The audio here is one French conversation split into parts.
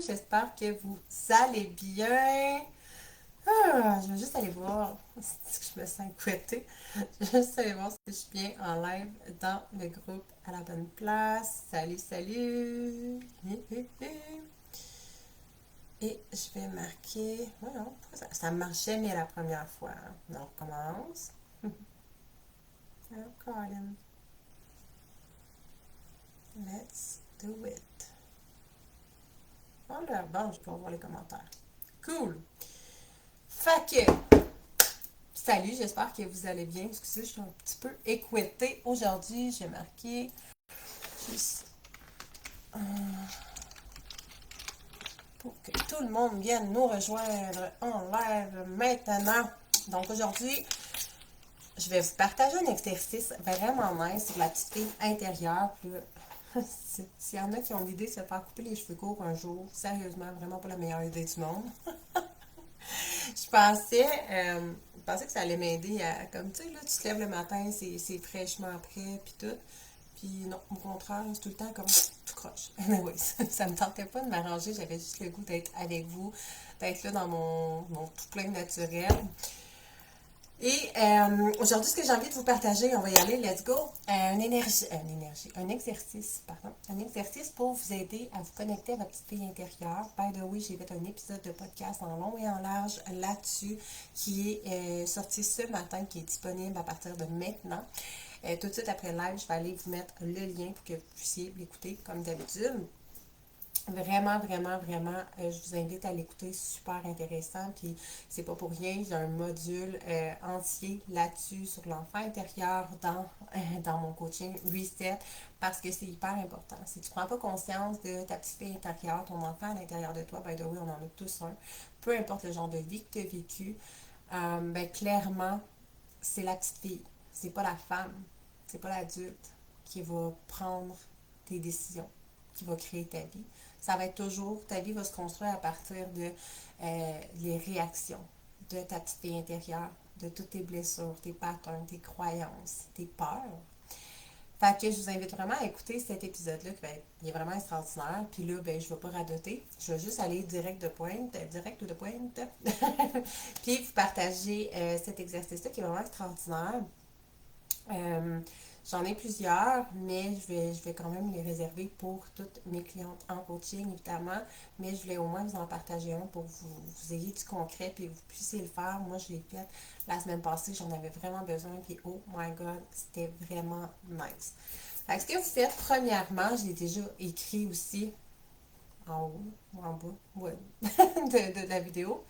j'espère que vous allez bien. Je vais juste aller voir si je me sens couettée. Je vais juste aller voir si je suis bien en live dans le groupe à la bonne place. Salut, salut! Et je vais marquer. Voyons, pourquoi ça marche jamais la première fois, hein? Donc, on recommence. Oh, Colin. Let's do it. Oh là, bon, je peux voir les commentaires. Cool! Fait que, salut, j'espère que vous allez bien. Excusez, je suis un petit peu écouettée. Aujourd'hui, j'ai marqué juste pour que tout le monde vienne nous rejoindre en live maintenant. Donc aujourd'hui, je vais vous partager un exercice vraiment nice sur la petite fille intérieure. Puis là, s'il y en a qui ont l'idée de se faire couper les cheveux courts un jour, sérieusement, vraiment pas la meilleure idée du monde. Je pensais que ça allait m'aider à, comme tu sais, là, tu te lèves le matin, c'est fraîchement prêt, puis tout. Puis non, au contraire, c'est tout le temps comme tout croche. Oui, ça me tentait pas de m'arranger, j'avais juste le goût d'être avec vous, d'être là dans mon tout plein naturel. Et aujourd'hui, ce que j'ai envie de vous partager, on va y aller, let's go. Un exercice, pardon. Un exercice pour vous aider à vous connecter à votre petite fille intérieure. By the way, j'ai fait un épisode de podcast en long et en large là-dessus qui est sorti ce matin, qui est disponible à partir de maintenant. Tout de suite après le live, je vais aller vous mettre le lien pour que vous puissiez l'écouter comme d'habitude. Vraiment, vraiment, vraiment, je vous invite à l'écouter, super intéressant. Puis c'est pas pour rien, j'ai un module entier là-dessus sur l'enfant intérieur dans mon coaching Reset parce que c'est hyper important. Si tu prends pas conscience de ta petite fille intérieure, ton enfant à l'intérieur de toi, by the way, on en a tous un, peu importe le genre de vie que tu as vécu, ben clairement, c'est la petite fille, c'est pas la femme, c'est pas l'adulte qui va prendre tes décisions, qui va créer ta vie. Ça va être toujours, ta vie va se construire à partir de les réactions de ta petite fille intérieure, de toutes tes blessures, tes patterns, tes croyances, tes peurs. Fait que je vous invite vraiment à écouter cet épisode-là, qui il est vraiment extraordinaire. Puis là, ben, je ne vais pas radoter. Je vais juste aller direct ou de pointe. Puis vous partager cet exercice-là qui est vraiment extraordinaire. Euh, J'en ai plusieurs, mais je vais quand même les réserver pour toutes mes clientes en coaching, évidemment. Mais je voulais au moins vous en partager un pour que vous ayez du concret et que vous puissiez le faire. Moi, je l'ai fait la semaine passée, j'en avais vraiment besoin. Puis, oh my God, c'était vraiment nice. Fait que ce que vous faites, premièrement, je l'ai déjà écrit aussi en haut ou en bas ouais, de la vidéo.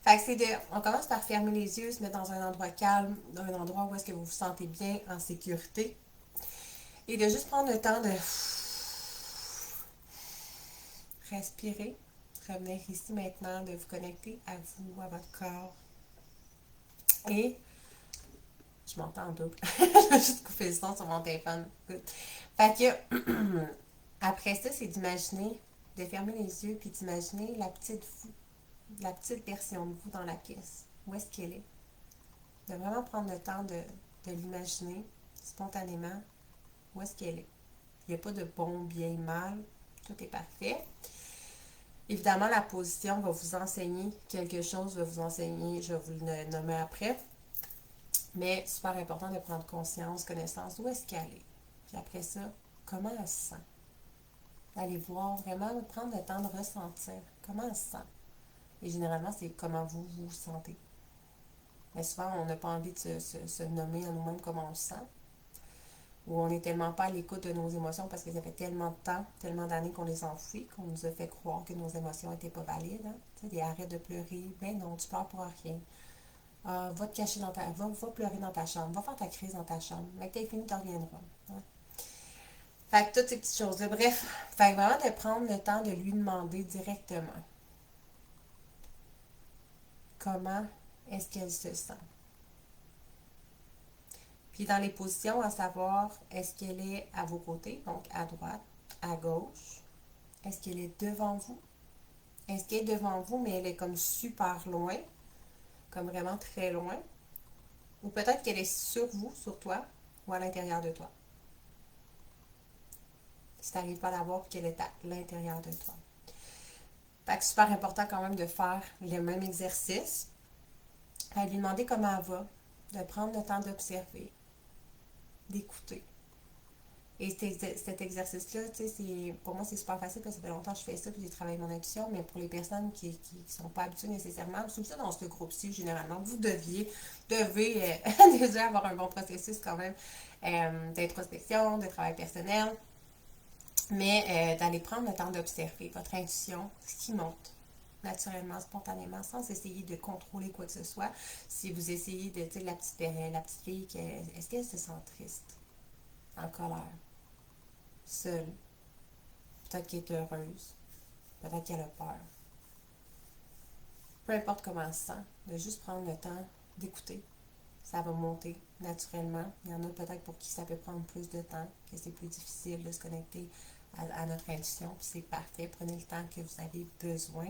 Fait que c'est de, on commence par fermer les yeux, se mettre dans un endroit calme, dans un endroit où est-ce que vous vous sentez bien, en sécurité. Et de juste prendre le temps de respirer, revenir ici maintenant, de vous connecter à vous, à votre corps. Et je m'entends en double. Je vais juste couper le son sur mon téléphone. Good. Fait que après ça, c'est d'imaginer, de fermer les yeux puis d'imaginer la petite vous, la petite version de vous dans la pièce. Où est-ce qu'elle est? De vraiment prendre le temps de l'imaginer spontanément. Où est-ce qu'elle est? Il n'y a pas de bon, bien, mal. Tout est parfait. Évidemment, la position va vous enseigner quelque chose, va vous enseigner, je vais vous le nommer après. Mais super important de prendre conscience, connaissance d'où est-ce qu'elle est. Puis après ça, comment elle se sent. D'aller voir, vraiment prendre le temps de ressentir comment elle se sent. Et généralement, c'est comment vous vous sentez. Mais souvent, on n'a pas envie de se nommer à nous-mêmes comment on se sent. Ou on n'est tellement pas à l'écoute de nos émotions parce que ça fait tellement de temps, tellement d'années qu'on les enfouit, qu'on nous a fait croire que nos émotions n'étaient pas valides. Hein? Tu sais, des arrêts de pleurer. Ben non, tu pleures pour rien. Va te cacher dans va pleurer dans ta chambre. Va faire ta crise dans ta chambre. Mais que t'aies fini, tu reviendras. Hein? Fait que toutes ces petites choses-là. Bref, fait que vraiment de prendre le temps de lui demander directement comment est-ce qu'elle se sent. Puis dans les positions, à savoir, est-ce qu'elle est à vos côtés, donc à droite, à gauche? Est-ce qu'elle est devant vous? Est-ce qu'elle est devant vous, mais elle est comme super loin, comme vraiment très loin? Ou peut-être qu'elle est sur vous, sur toi, ou à l'intérieur de toi. Si tu n'arrives pas à la voir, qu'elle est à l'intérieur de toi. Fait que super important quand même de faire le même exercice. Fait lui demander comment elle va, de prendre le temps d'observer, d'écouter. Et cet exercice-là, tu sais, pour moi, c'est super facile parce que ça fait longtemps que je fais ça puis j'ai travaillé mon intuition, mais pour les personnes qui ne sont pas habituées nécessairement, surtout ça dans ce groupe-ci, généralement, vous devez déjà avoir un bon processus quand même d'introspection, de travail personnel, mais d'aller prendre le temps d'observer votre intuition, ce qui monte naturellement, spontanément, sans essayer de contrôler quoi que ce soit. Si vous essayez de, tu sais, la petite fille, est-ce qu'elle se sent triste, en colère, seule? Peut-être qu'elle est heureuse. Peut-être qu'elle a peur. Peu importe comment elle se sent, de juste prendre le temps d'écouter. Ça va monter naturellement. Il y en a peut-être pour qui ça peut prendre plus de temps, que c'est plus difficile de se connecter à notre intuition. Puis c'est parfait. Prenez le temps que vous avez besoin.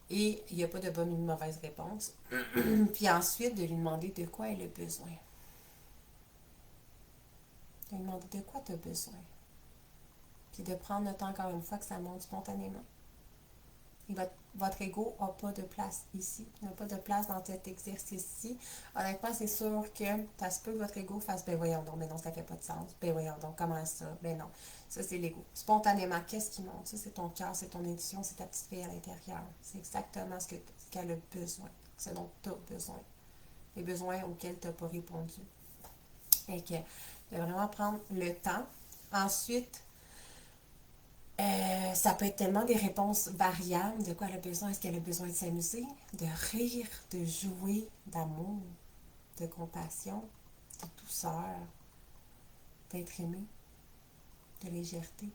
Et il n'y a pas de bonne ou de mauvaise réponse. Puis ensuite, de lui demander de quoi elle a besoin. De lui demander de quoi tu as besoin. Puis de prendre le temps, encore une fois, que ça monte spontanément. Et votre ego n'a pas de place ici, n'a pas de place dans cet exercice-ci. Honnêtement, c'est sûr que ça se peut que votre ego fasse ben voyons donc, ben non, ça fait pas de sens. Ben voyons donc, comment ça? Ben non. Ça, c'est l'ego. Spontanément, qu'est-ce qui monte? Ça, c'est ton cœur, c'est ton intuition, c'est ta petite fille à l'intérieur. C'est exactement ce qu'elle a besoin, ce dont tu as besoin. Les besoins auxquels tu n'as pas répondu. Et que de vraiment prendre le temps. Ensuite, ça peut être tellement des réponses variables. De quoi elle a besoin? Est-ce qu'elle a besoin de s'amuser, de rire, de jouer, d'amour, de compassion, de douceur, d'être aimée, de légèreté,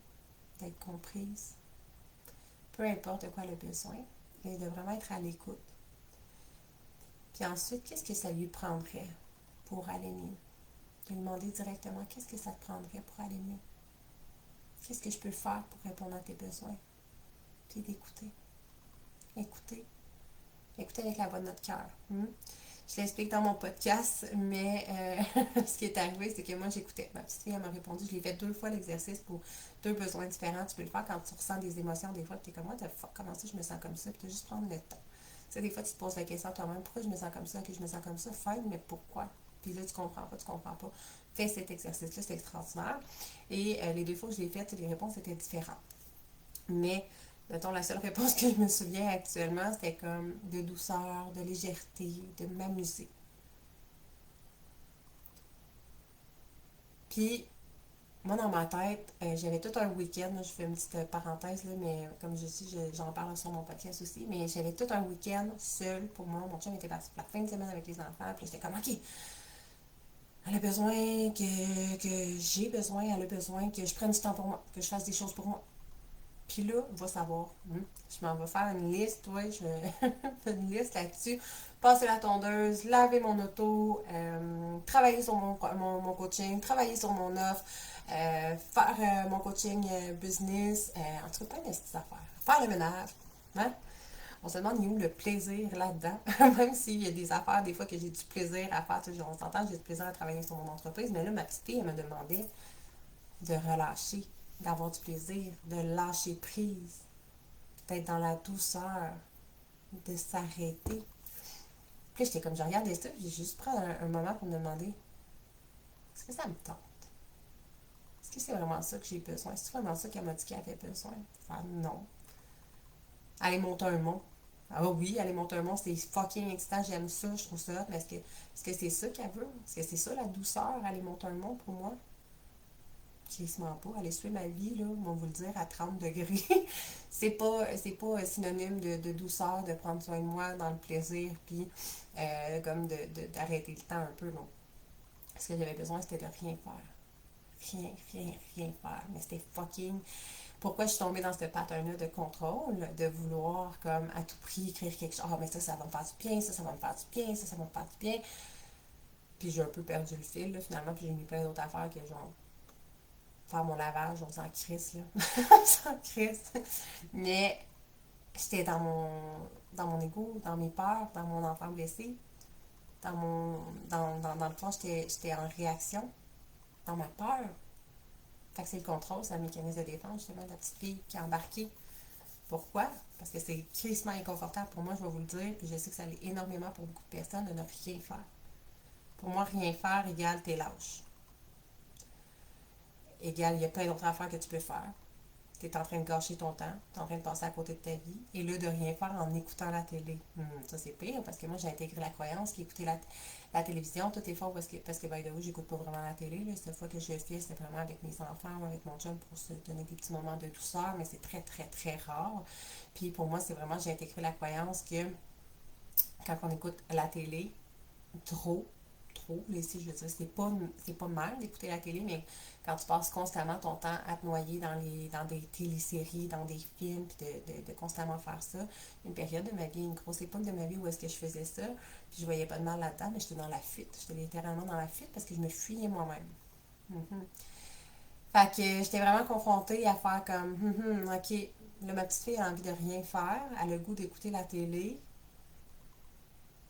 d'être comprise? Peu importe de quoi elle a besoin, mais de vraiment être à l'écoute. Puis ensuite, qu'est-ce que ça lui prendrait pour aller mieux? De lui demander directement qu'est-ce que ça te prendrait pour aller mieux? Qu'est-ce que je peux faire pour répondre à tes besoins? Puis d'écouter. Écouter. Écouter avec la voix de notre cœur. Je l'explique dans mon podcast, mais ce qui est arrivé, c'est que moi, j'écoutais. Ma petite fille, elle m'a répondu. Je l'ai fait 2 fois l'exercice pour 2 besoins différents. Tu peux le faire quand tu ressens des émotions. Des fois, tu es comme moi, comment ça, je me sens comme ça? Puis tu juste prendre le temps. Tu sais, des fois, tu te poses la question toi-même, pourquoi je me sens comme ça? Que je me sens comme ça? Fine, mais pourquoi? Puis là, tu comprends pas. Fais cet exercice-là, c'est extraordinaire. Et les 2 fois que je l'ai fait, les réponses étaient différentes. Mais, mettons, la seule réponse que je me souviens actuellement, c'était comme de douceur, de légèreté, de m'amuser. Puis, moi, dans ma tête, j'avais tout un week-end, là, je fais une petite parenthèse, là, mais comme je dis, j'en parle sur mon podcast aussi, mais j'avais tout un week-end seul pour moi. Mon chum était parti pour la fin de semaine avec les enfants, puis j'étais comme, OK, elle a besoin que j'ai besoin, elle a besoin que je prenne du temps pour moi, que je fasse des choses pour moi. Puis là, va savoir. Je m'en vais faire une liste, ouais, je fais une liste là-dessus. Passer la tondeuse, laver mon auto, travailler sur mon coaching, travailler sur mon offre, faire mon coaching business, en tout cas, plein de petites affaires. Faire le ménage. Hein? On se demande, il est où le plaisir là-dedans? Même s'il y a des affaires, des fois, que j'ai du plaisir à faire. Tu sais, on s'entend, j'ai du plaisir à travailler sur mon entreprise, mais là, ma petite fille, elle me demandait de relâcher, d'avoir du plaisir, de lâcher prise, d'être dans la douceur, de s'arrêter. Puis j'étais comme, je regardais ça, puis j'ai juste pris un moment pour me demander, est-ce que ça me tente? Est-ce que c'est vraiment ça que j'ai besoin? C'est vraiment ça qu'elle m'a dit qu'elle avait besoin? Enfin, non. Aller monter un mont. Ah oui, aller monter un mont, c'est fucking excitant, j'aime ça, je trouve ça. Mais est-ce que c'est ça qu'elle veut? Est-ce que c'est ça la douceur, aller monter un mont pour moi? Crissement pas. Aller suivre ma vie, là, on va vous le dire, à 30 degrés. c'est pas synonyme de douceur, de prendre soin de moi dans le plaisir, puis comme d'arrêter le temps un peu, non. Ce que j'avais besoin, c'était de rien faire. Rien faire. Mais c'était fucking. Pourquoi je suis tombée dans ce pattern-là de contrôle, de vouloir, comme, à tout prix, écrire quelque chose. Ah, mais ça va me faire du bien, ça va me faire du bien, ça va me faire du bien. Puis j'ai un peu perdu le fil, là, finalement, puis j'ai mis plein d'autres affaires que, genre, faire mon lavage, on s'en crisse, là. On s'en crisse. Mais j'étais dans mon ego, dans mes peurs, dans mon enfant blessé. Dans le fond, j'étais en réaction, dans ma peur. Fait que c'est le contrôle, c'est un mécanisme de défense, justement, de la petite fille qui est embarquée Pourquoi? Parce que c'est crissement inconfortable pour moi, je vais vous le dire, puis je sais que ça l'est énormément pour beaucoup de personnes de ne rien faire. Pour moi, rien faire égale t'es lâche. Égale, il y a plein d'autres affaires que tu peux faire. Tu es en train de gâcher ton temps, tu es en train de passer à côté de ta vie, et là, de rien faire en écoutant la télé. Ça, c'est pire, parce que moi, j'ai intégré la croyance qu'écouter la télévision, tout est fort, parce que by the way, j'écoute pas vraiment la télé. Là. Cette fois que je le fais, c'est vraiment avec mes enfants ou avec mon chum pour se donner des petits moments de douceur, mais c'est très, très, très rare. Puis pour moi, c'est vraiment, j'ai intégré la croyance que quand on écoute la télé, trop, trop, là, ici, je veux dire, c'est pas mal d'écouter la télé, mais quand tu passes constamment ton temps à te noyer dans des téléséries, dans des films, puis de constamment faire ça, une période de ma vie, une grosse époque de ma vie où est-ce que je faisais ça, puis je voyais pas de mal là-dedans, mais j'étais dans la fuite. J'étais littéralement dans la fuite parce que je me fuyais moi-même. Mm-hmm. Fait que j'étais vraiment confrontée à faire comme, ok, là, ma petite fille a envie de rien faire, elle a le goût d'écouter la télé,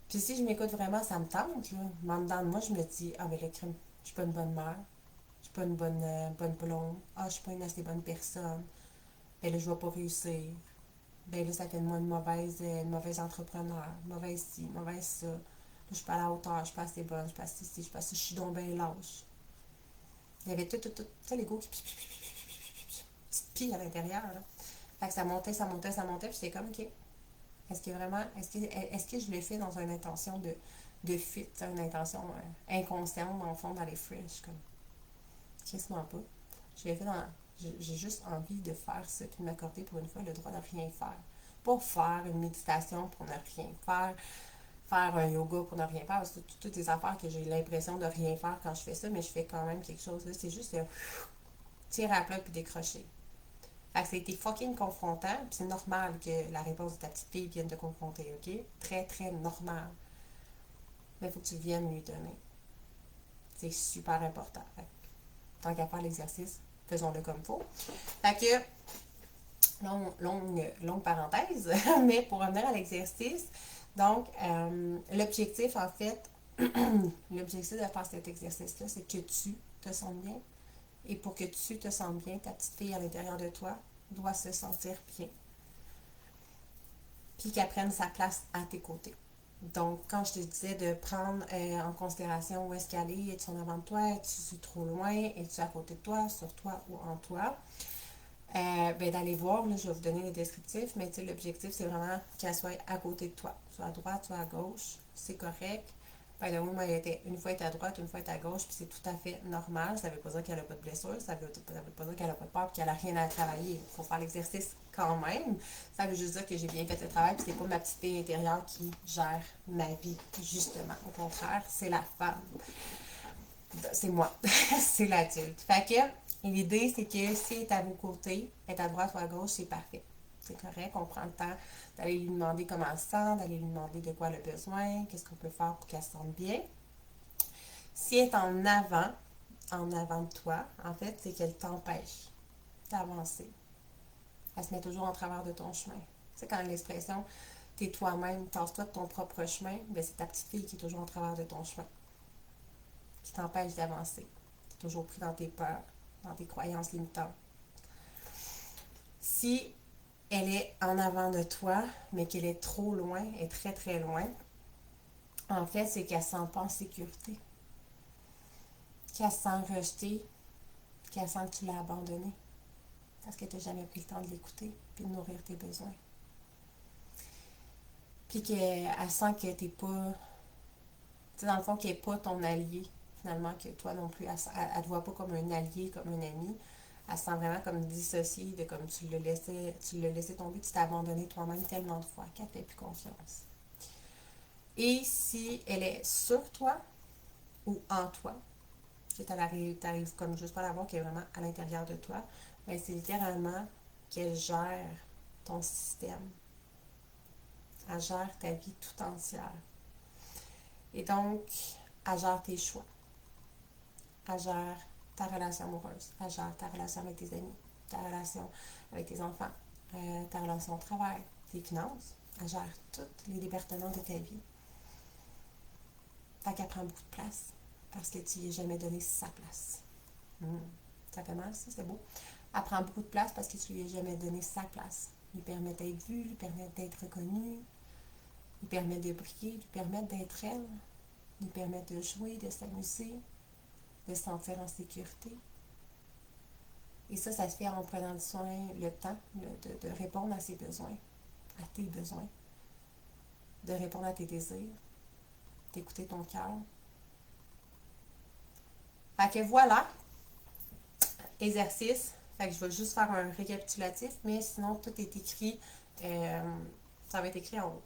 puis si je m'écoute vraiment, ça me tente, là. Mais en dedans de moi, je me dis, ah, mais le crime, je suis pas une bonne mère. Je suis pas une bonne blonde. Ah, je suis pas une assez bonne personne. Ben là, je vais pas réussir. Ben là, ça fait de moi une mauvaise entrepreneur. Mauvaise ci, mauvaise ça. Là, je suis pas à la hauteur, je suis pas assez bonne, je suis pas assez ci, je suis pas assez, je suis donc bien lâche. Il y avait tout, tu sais, l'ego qui pille à l'intérieur, là. Fait que ça montait, ça montait, ça montait, puis j'étais comme, ok, est-ce que vraiment, est-ce que je le fais dans une intention de fuite, une intention inconsciente, dans le fond, d'aller fresh, comme, quasiment pas. Je l'ai fait dans, j'ai juste envie de faire ça, puis de m'accorder pour une fois le droit de rien faire. Pas faire une méditation pour ne rien faire, faire un yoga pour ne rien faire, c'est toutes des affaires que j'ai l'impression de rien faire quand je fais ça, mais je fais quand même quelque chose, là, c'est juste tirer à plat puis décrocher. Fait que ça a été fucking confrontant, puis c'est normal que la réponse de ta petite fille vienne te confronter, ok? Très, très normal. Mais il faut que tu viennes lui donner. C'est super important. Fait que, tant qu'à faire l'exercice, faisons-le comme il faut. Fait que, longue parenthèse, mais pour revenir à l'exercice, donc, l'objectif, en fait, l'objectif de faire cet exercice-là, c'est que tu te sens bien. Et pour que tu te sens bien, ta petite fille à l'intérieur de toi doit se sentir bien. Puis qu'elle prenne sa place à tes côtés. Donc, quand je te disais de prendre en considération où est-ce qu'elle est, es-tu en avant de toi, es-tu trop loin, es-tu à côté de toi, sur toi ou en toi, ben d'aller voir, là, je vais vous donner les descriptifs, mais l'objectif, c'est vraiment qu'elle soit à côté de toi, soit à droite, soit à gauche, c'est correct. By the way, moi, une fois elle est à droite, une fois elle est à gauche, puis c'est tout à fait normal. Ça ne veut pas dire qu'elle n'a pas de blessure, ça ne veut pas dire qu'elle n'a pas de peur, puis qu'elle n'a rien à travailler. Il faut faire l'exercice quand même. Ça veut juste dire que j'ai bien fait le travail, puis c'est pas ma petite fille intérieure qui gère ma vie, justement. Au contraire, c'est la femme. C'est moi. C'est l'adulte. Fait que l'idée, c'est que si elle est à vos côtés, elle est à droite ou à gauche, c'est parfait. C'est correct, on prend le temps d'aller lui demander comment elle se sent, d'aller lui demander de quoi elle a besoin, qu'est-ce qu'on peut faire pour qu'elle se sente bien. Si elle est en avant de toi, en fait, c'est qu'elle t'empêche d'avancer. Elle se met toujours en travers de ton chemin. C'est quand l'expression t'es toi-même, tasse-toi de ton propre chemin, ben c'est ta petite fille qui est toujours en travers de ton chemin, qui t'empêche d'avancer. Tu es toujours pris dans tes peurs, dans tes croyances limitantes. Si elle est en avant de toi, mais qu'elle est trop loin, est très très loin, en fait, c'est qu'elle ne se sent pas en sécurité. Qu'elle se sent rejetée, qu'elle sent que tu l'as abandonnée. Parce que tu n'as jamais pris le temps de l'écouter puis de nourrir tes besoins. Puis qu'elle sent que tu n'es pas. Tu sais, dans le fond, qu'elle n'est pas ton allié, finalement, que toi non plus. Elle ne te voit pas comme un allié, comme un ami. Elle se sent vraiment comme dissociée, de comme tu l'as laissé tomber, tu t'es abandonné toi-même tellement de fois qu'elle ne te fait plus confiance. Et si elle est sur toi ou en toi, que tu arrives comme juste pas la voir, qui est vraiment à l'intérieur de toi, ben c'est littéralement qu'elle gère ton système. Elle gère ta vie tout entière. Et donc, elle gère tes choix. Elle gère ta relation amoureuse. Elle gère ta relation avec tes amis, ta relation avec tes enfants, ta relation au travail, tes finances. Elle gère tous les départements de ta vie. Fait qu'elle prend beaucoup de place parce que tu lui as jamais donné sa place. Ça fait mal, ça, c'est beau. Elle prend beaucoup de place parce que tu lui as jamais donné sa place. lui permettent d'être vue, lui permettent d'être reconnue, lui permettent de briller, lui permettent d'être elle, lui permettent de jouer, de s'amuser, de se sentir en sécurité. Et ça se fait en prenant soin, le temps de répondre à ses besoins, à tes besoins, de répondre à tes désirs, d'écouter ton cœur. Fait que voilà, exercice. Fait que je vais juste faire un récapitulatif, mais sinon tout est écrit. Ça va être écrit en haut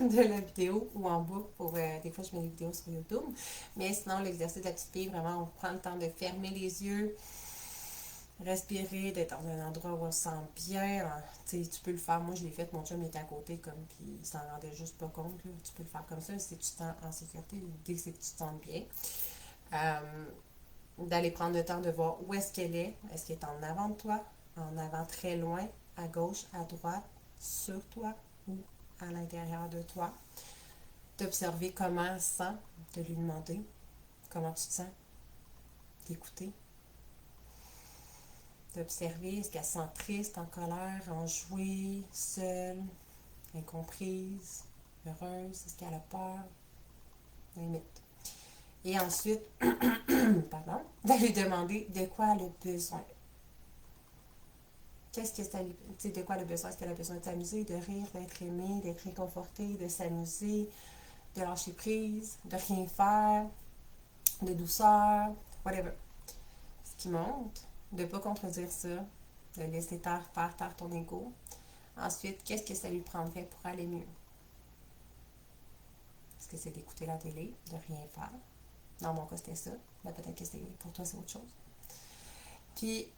de la vidéo ou en bas pour des fois je mets des vidéos sur YouTube. Mais sinon, l'exercice de la petite fille, vraiment, on prend le temps de fermer les yeux, respirer, d'être dans un endroit où on se sent bien. Tu peux le faire. Moi, je l'ai fait. Mon chum était à côté, comme, puis il s'en rendait juste pas compte. Là. Tu peux le faire comme ça si tu te sens en sécurité. L'idée, c'est que tu te sens bien. D'aller prendre le temps de voir où est-ce qu'elle est. Est-ce qu'elle est en avant de toi, en avant très loin, à gauche, à droite, sur toi ou à l'intérieur de toi. D'observer comment elle se sent, de lui demander comment tu te sens, d'écouter. D'observer, est-ce qu'elle se sent triste, en colère, enjouée, seule, incomprise, heureuse, est-ce qu'elle a peur, limite. Et ensuite, pardon, de lui demander de quoi elle a besoin. Qu'est-ce que ça lui, de quoi elle a besoin? Est-ce qu'elle a besoin de s'amuser, de rire, d'être aimée, d'être réconfortée, de s'amuser, de lâcher prise, de rien faire, de douceur, whatever. Ce qui monte, de ne pas contredire ça, de laisser taire ton ego. Ensuite, qu'est-ce que ça lui prendrait pour aller mieux? Est-ce que c'est d'écouter la télé, de rien faire? Dans mon cas, c'était ça. Mais peut-être que pour toi, c'est autre chose. Puis,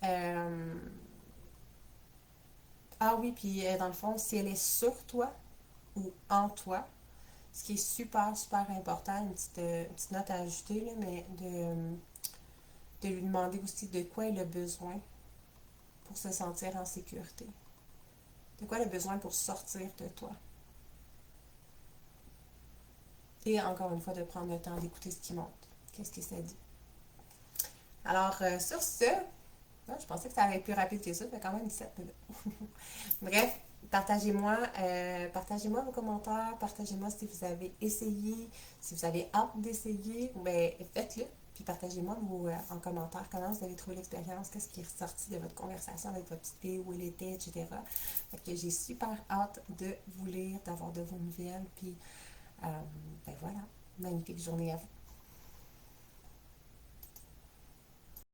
ah oui, puis dans le fond, si elle est sur toi ou en toi, ce qui est super, super important, une petite note à ajouter, là, mais de lui demander aussi de quoi elle a besoin pour se sentir en sécurité. De quoi elle a besoin pour sortir de toi. Et encore une fois, de prendre le temps d'écouter ce qui monte. Qu'est-ce que ça dit? Alors, sur ce, je pensais que ça allait être plus rapide que ça, mais quand même 17 minutes. Bref, partagez-moi vos commentaires, partagez-moi si vous avez essayé, si vous avez hâte d'essayer, ben faites-le. Puis partagez-moi en commentaire comment vous avez trouvé l'expérience, qu'est-ce qui est ressorti de votre conversation avec votre petite fille, où elle était, etc. Fait que j'ai super hâte de vous lire, d'avoir de vos nouvelles. Puis, ben voilà, magnifique journée à vous.